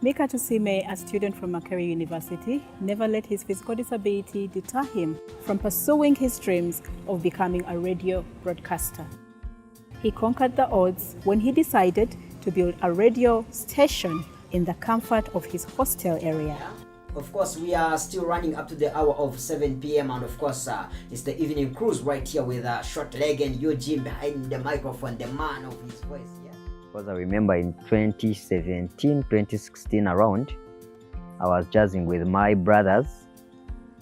Mika Tusime, a student from Makerere University, never let his physical disability deter him from pursuing his dreams of becoming a radio broadcaster. He conquered the odds when he decided to build a radio station in the comfort of his hostel area. Of course, we are still running up to the hour of 7 p.m. and of course, it's the evening cruise right here with Short Leg and Eugene behind the microphone, the man of his voice. Yeah. Because I remember in 2017, 2016 around, I was jazzing with my brothers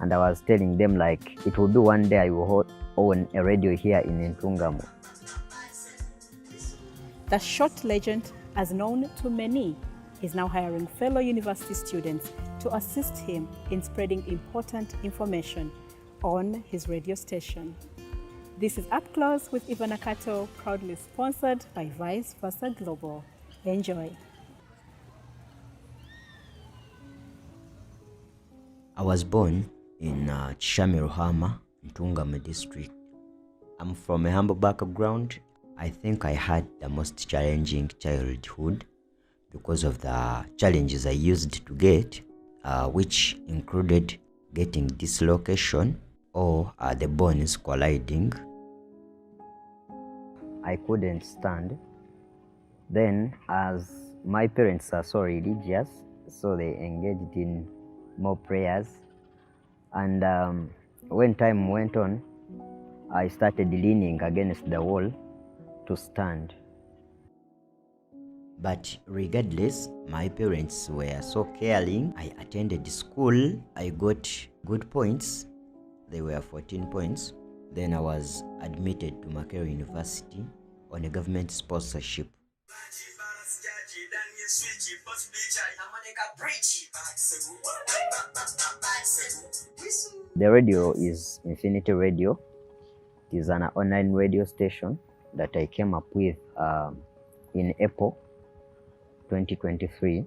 and I was telling them like it will be one day I will own a radio here in Ntungamo. The Short legend, as known to many, is now hiring fellow university students to assist him in spreading important information on his radio station. This is Up Close with Ivana Kato, proudly sponsored by Vise-versa Global. Enjoy. I was born in Chamiruhama, Ntungamo district. I'm from a humble background. I think I had the most challenging childhood because of the challenges I used to get, which included getting dislocation or the bones colliding. I couldn't stand. Then, as my parents are so religious, so they engaged in more prayers. And when time went on, I started leaning against the wall to stand. But regardless, my parents were so caring. I attended school. I got good points. They were 14 points. Then I was admitted to Makerere University on a government sponsorship. The radio is Infinity Radio. It is an online radio station that I came up with in April 2023.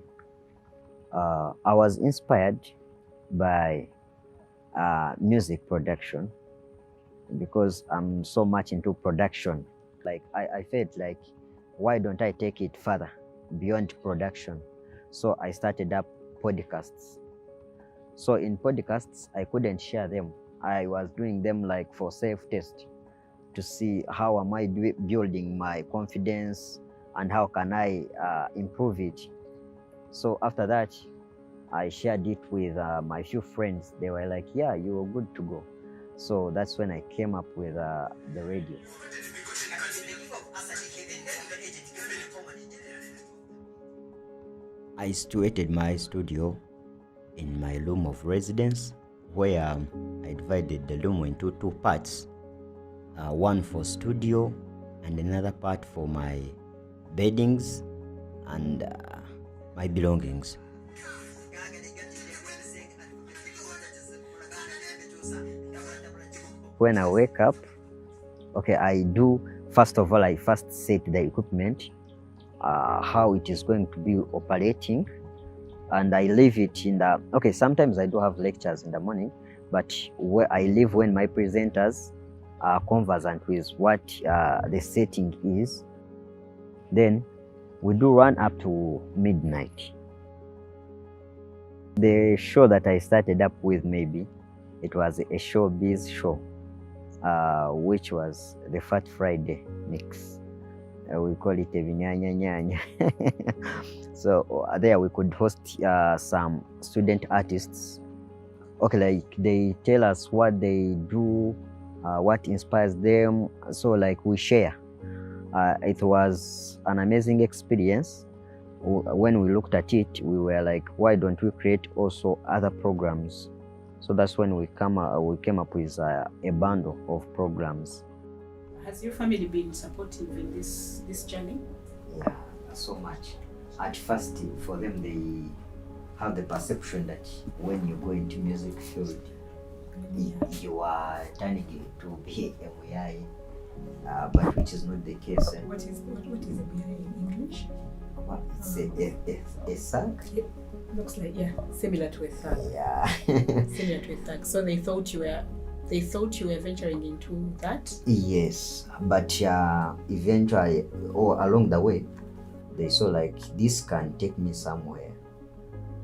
I was inspired by music production because I'm so much into production. Like I felt like, why don't I take it further beyond production? So I started up podcasts. So in podcasts, I couldn't share them. I was doing them like for self-test to see how am I building my confidence and how can I improve it. So after that, I shared it with my few friends. They were like, yeah, you were good to go. So that's when I came up with the radio. I situated my studio in my room of residence, where I divided the room into two parts. One for studio and another part for my beddings and my belongings. When I wake up, okay, first of all, I first set the equipment, how it is going to be operating, and I leave it in the, okay, sometimes I do have lectures in the morning, but where I leave when my presenters are conversant with what the setting is, then we do run up to midnight. The show that I started up with, maybe it was a showbiz show, which was the Fat Friday mix. We call it a vinyanya nyanya. So there we could host some student artists. Okay, like they tell us what they do, what inspires them. So like we share. It was an amazing experience. When we looked at it, we were like, why don't we create also other programs? So that's when we came up with a bundle of programs. Has your family been supportive in this journey? Yeah, so much. At first, for them, they have the perception that when you go into music field, you are turning to be a MUI, but which is not the case. What is a BI in English? It's a SAG. It looks like, yeah, similar to a SAG. Yeah. Similar to a SAG. So they thought you were venturing into that? Yes, but eventually, or along the way, they saw like this can take me somewhere.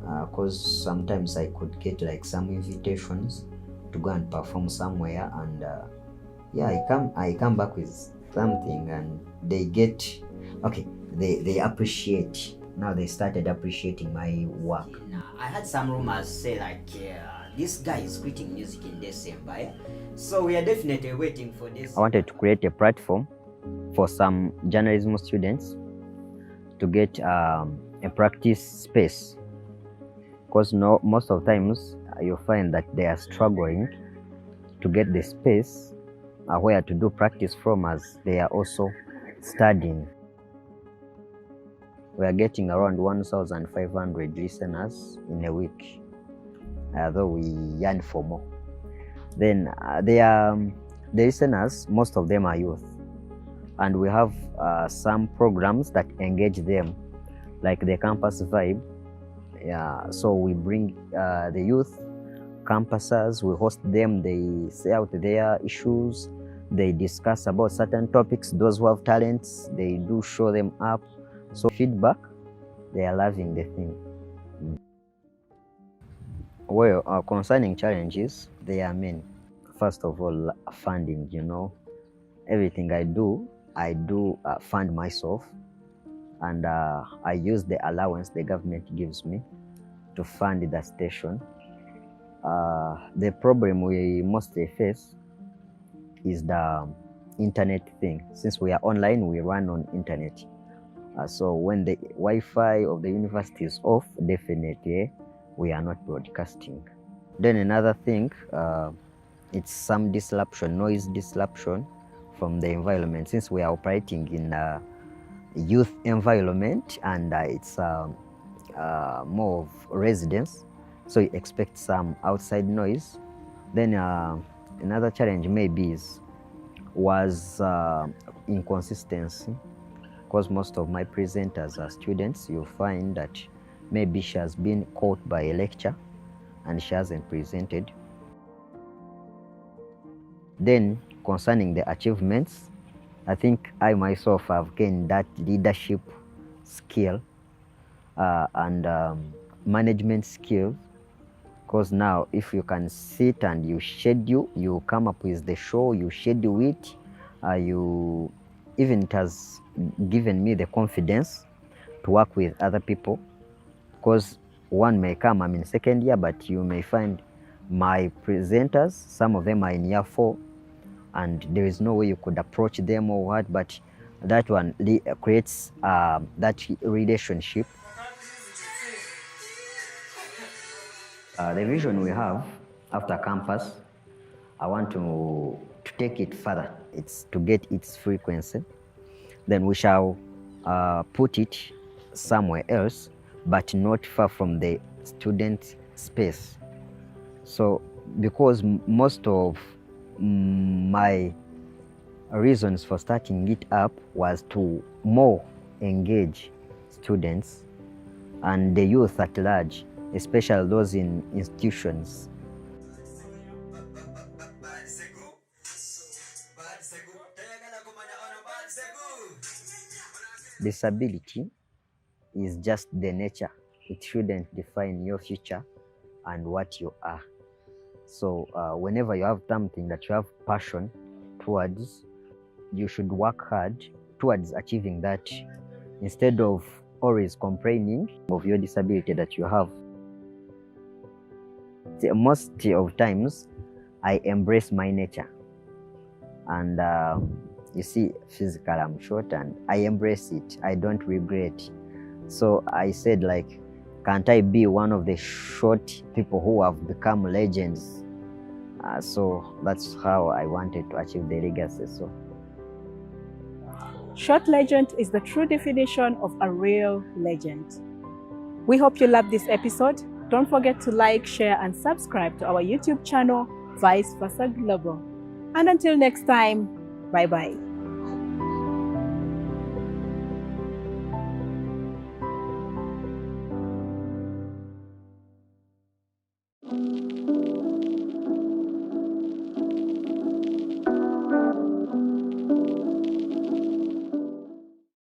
because sometimes I could get like some invitations to go and perform somewhere, and yeah, I come back with something, and they get okay. They appreciate. Now they started appreciating my work. I had some rumors say like this guy is quitting music in December, yeah? So we are definitely waiting for this. I wanted to create a platform for some journalism students to get a practice space, because most of times you find that they are struggling to get the space where to do practice from, as they are also studying. We are getting around 1,500 listeners in a week, though we yearn for more. Then the listeners, most of them are youth, and we have some programs that engage them, like the campus vibe. Yeah, so we bring the youth campuses, we host them, they say out their issues, they discuss about certain topics. Those who have talents, they do show them up. So feedback, they are loving the thing. Well, concerning challenges, they are many. First of all, funding. Everything I do fund myself, and I use the allowance the government gives me to fund the station. The problem we mostly face is the internet thing. Since we are online, we run on internet. So when the Wi-Fi of the university is off, definitely we are not broadcasting. Then another thing, it's some disruption, noise disruption from the environment. Since we are operating in a youth environment, and it's more of residence, so you expect some outside noise. Then another challenge maybe was inconsistency, because most of my presenters are students. You find that maybe she has been caught by a lecture and she hasn't presented. Then concerning the achievements, I think I myself have gained that leadership skill and management skill, because now if you can sit and you schedule, you come up with the show, you schedule it, it has given me the confidence to work with other people, because one may come, I'm in second year, but you may find my presenters, some of them are in year 4, and there is no way you could approach them or what, but that one creates that relationship. The vision we have after campus, I want to take it further. It's to get its frequency. Then we shall put it somewhere else, but not far from the student space. So because most of my reasons for starting it up was to more engage students and the youth at large, especially those in institutions. Disability is just the nature. It shouldn't define your future and what you are. So whenever you have something that you have passion towards, you should work hard towards achieving that, instead of always complaining of your disability that you have. Most of times, I embrace my nature. And you see, physically I'm short, and I embrace it. I don't regret. So I said, like, can't I be one of the short people who have become legends? So that's how I wanted to achieve the legacy. So, Short legend is the true definition of a real legend. We hope you loved this episode. Don't forget to like, share, and subscribe to our YouTube channel, Vise-versa Global. And until next time, bye-bye.